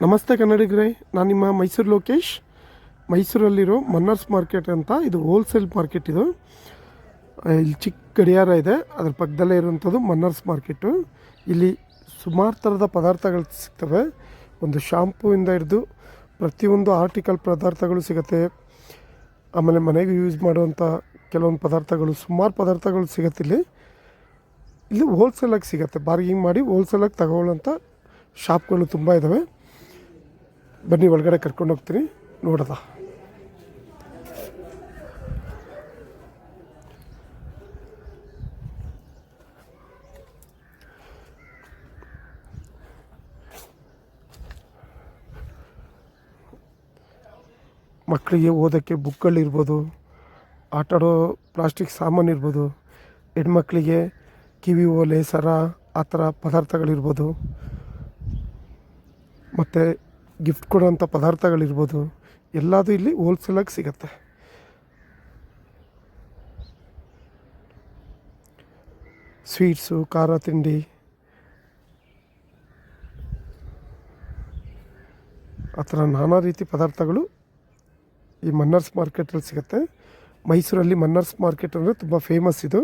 ನಮಸ್ತೆ ಕನ್ನಡಿಗರೇ, ನಾನು ನಿಮ್ಮ ಮೈಸೂರು ಲೋಕೇಶ್. ಮೈಸೂರಲ್ಲಿರೋ ಮನ್ನರ್ಸ್ ಮಾರ್ಕೆಟ್ ಅಂತ, ಇದು ಹೋಲ್ಸೇಲ್ ಮಾರ್ಕೆಟ್. ಇದು ಇಲ್ಲಿ ಚಿಕ್ಕ ಗಡಿಯಾರ ಇದೆ, ಅದ್ರ ಪಕ್ಕದಲ್ಲೇ ಇರುವಂಥದ್ದು ಮನ್ನರ್ಸ್ ಮಾರ್ಕೆಟು. ಇಲ್ಲಿ ಸುಮಾರು ಥರದ ಪದಾರ್ಥಗಳು ಸಿಗ್ತವೆ. ಒಂದು ಶಾಂಪೂಯಿಂದ ಹಿಡಿದು ಪ್ರತಿಯೊಂದು ಆರ್ಟಿಕಲ್ ಪದಾರ್ಥಗಳು ಸಿಗುತ್ತೆ. ಆಮೇಲೆ ಮನೆಗೆ ಯೂಸ್ ಮಾಡುವಂಥ ಕೆಲವೊಂದು ಪದಾರ್ಥಗಳು, ಸುಮಾರು ಪದಾರ್ಥಗಳು ಸಿಗುತ್ತೆ. ಇಲ್ಲಿ ಹೋಲ್ಸೇಲಾಗಿ ಸಿಗುತ್ತೆ. ಬಾರ್ಗಿಂಗ್ ಮಾಡಿ ಹೋಲ್ಸೇಲಾಗಿ ತಗೊಳ್ಳೋಂಥ ಶಾಪ್ಗಳು ತುಂಬ ಇದ್ದಾವೆ. ಬನ್ನಿ, ಒಳಗಡೆ ಕರ್ಕೊಂಡು ಹೋಗ್ತೀನಿ, ನೋಡೋದ. ಮಕ್ಕಳಿಗೆ ಓದೋಕ್ಕೆ ಬುಕ್ಗಳಿರ್ಬೋದು, ಆಟಾಡೋ ಪ್ಲಾಸ್ಟಿಕ್ ಸಾಮಾನು ಇರ್ಬೋದು, ಹೆಣ್ಮಕ್ಳಿಗೆ ಕಿವಿ ಓಲೆ, ಸರ, ಆ ಥರ ಪದಾರ್ಥಗಳಿರ್ಬೋದು, ಮತ್ತು ಗಿಫ್ಟ್ ಕೊಡೋಂಥ ಪದಾರ್ಥಗಳಿರ್ಬೋದು, ಎಲ್ಲದೂ ಇಲ್ಲಿ ಹೋಲ್ಸೇಲಾಗಿ ಸಿಗುತ್ತೆ. ಸ್ವೀಟ್ಸು, ಖಾರ ತಿಂಡಿ, ಆ ಥರ ನಾನಾ ರೀತಿ ಪದಾರ್ಥಗಳು ಈ ಮನ್ನರ್ಸ್ ಮಾರ್ಕೆಟಲ್ಲಿ ಸಿಗುತ್ತೆ. ಮೈಸೂರಲ್ಲಿ ಮನ್ನರ್ಸ್ ಮಾರ್ಕೆಟ್ ಅಂದರೆ ತುಂಬ ಫೇಮಸ್ ಇದು.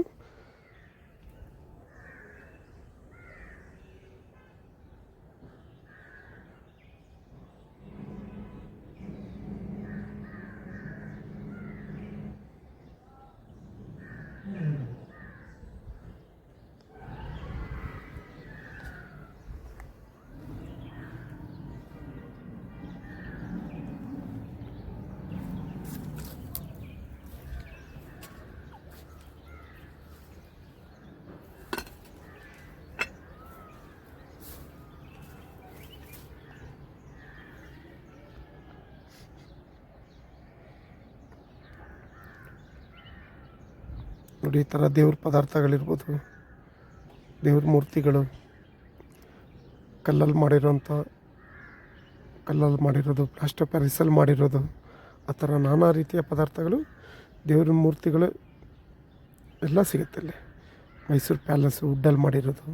ನೋಡಿ, ಈ ಥರ ದೇವ್ರ ಪದಾರ್ಥಗಳಿರ್ಬೋದು, ದೇವ್ರ ಮೂರ್ತಿಗಳು, ಕಲ್ಲಲ್ಲಿ ಮಾಡಿರೋದು, ಪ್ಲಾಸ್ಟರ್ ಪ್ಯಾರಿಸಲ್ಲಿ ಮಾಡಿರೋದು, ಆ ಥರ ನಾನಾ ರೀತಿಯ ಪದಾರ್ಥಗಳು, ದೇವ್ರ ಮೂರ್ತಿಗಳು ಎಲ್ಲ ಸಿಗುತ್ತೆ ಇಲ್ಲಿ. ಮೈಸೂರು ಪ್ಯಾಲೇಸು ವುಡ್ಡಲ್ಲಿ ಮಾಡಿರೋದು.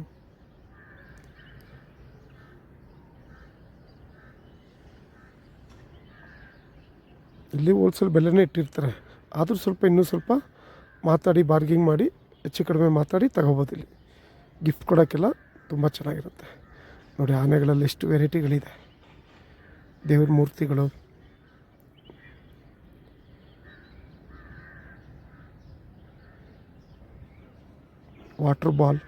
ಇಲ್ಲಿ ಹೋಲ್ಸೇಲ್ ಬೆಲೆನೇ ಇಟ್ಟಿರ್ತಾರೆ. ಆದರೂ ಇನ್ನೂ ಸ್ವಲ್ಪ ಮಾತಾಡಿ, ಬಾರ್ಗಿಂಗ್ ಮಾಡಿ, ಹೆಚ್ಚು ಕಡಿಮೆ ಮಾತಾಡಿ ತಗೋಬೋದು. ಇಲ್ಲಿ ಗಿಫ್ಟ್ ಕೊಡೋಕ್ಕೆಲ್ಲ ತುಂಬ ಚೆನ್ನಾಗಿರುತ್ತೆ. ನೋಡಿ, ಆನೆಗಳಲ್ಲಿ ಎಷ್ಟು ವೆರೈಟಿಗಳಿದೆ, ದೇವ್ರ ಮೂರ್ತಿಗಳು, ವಾಟರ್ ಬಾಲ್,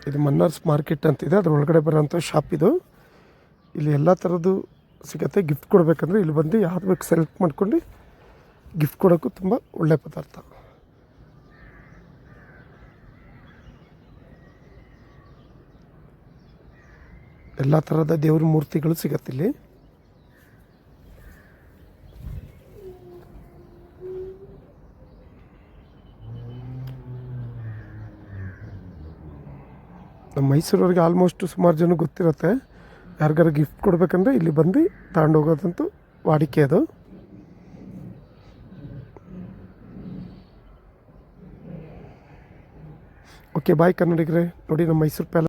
ಇದು ಮನ್ನರ್ಸ್ ಮಾರ್ಕೆಟ್ ಅಂತಿದೆ, ಅದ್ರ ಒಳಗಡೆ ಬರೋಂಥ ಶಾಪ್ ಇದು. ಇಲ್ಲಿ ಎಲ್ಲ ಥರದ್ದು ಸಿಗುತ್ತೆ. ಗಿಫ್ಟ್ ಕೊಡಬೇಕಂದ್ರೆ ಇಲ್ಲಿ ಬಂದು ಯಾವ್ದು ಬೇಕು ಸೆಲೆಕ್ಟ್ ಮಾಡ್ಕೊಂಡು ಗಿಫ್ಟ್ ಕೊಡೋಕ್ಕೂ ತುಂಬ ಒಳ್ಳೆ ಪದಾರ್ಥ. ಎಲ್ಲ ಥರದ ದೇವ್ರ ಮೂರ್ತಿಗಳು ಸಿಗತ್ತೆ ಇಲ್ಲಿ. ನಮ್ಮ ಮೈಸೂರವ್ರಿಗೆ ಆಲ್ಮೋಸ್ಟ್ ಸುಮಾರು ಜನ ಗೊತ್ತಿರುತ್ತೆ. ಯಾರಿಗಾರು ಗಿಫ್ಟ್ ಕೊಡಬೇಕಂದ್ರೆ ಇಲ್ಲಿ ಬಂದು ತಗೊಂಡೋಗೋದಂತೂ ವಾಡಿಕೆ ಅದು. ಓಕೆ, ಬಾಯ್ ಕನ್ನಡಿಗರೇ. ನೋಡಿ, ನಮ್ಮ ಮೈಸೂರು ಪ್ಯಾಲೇಸ್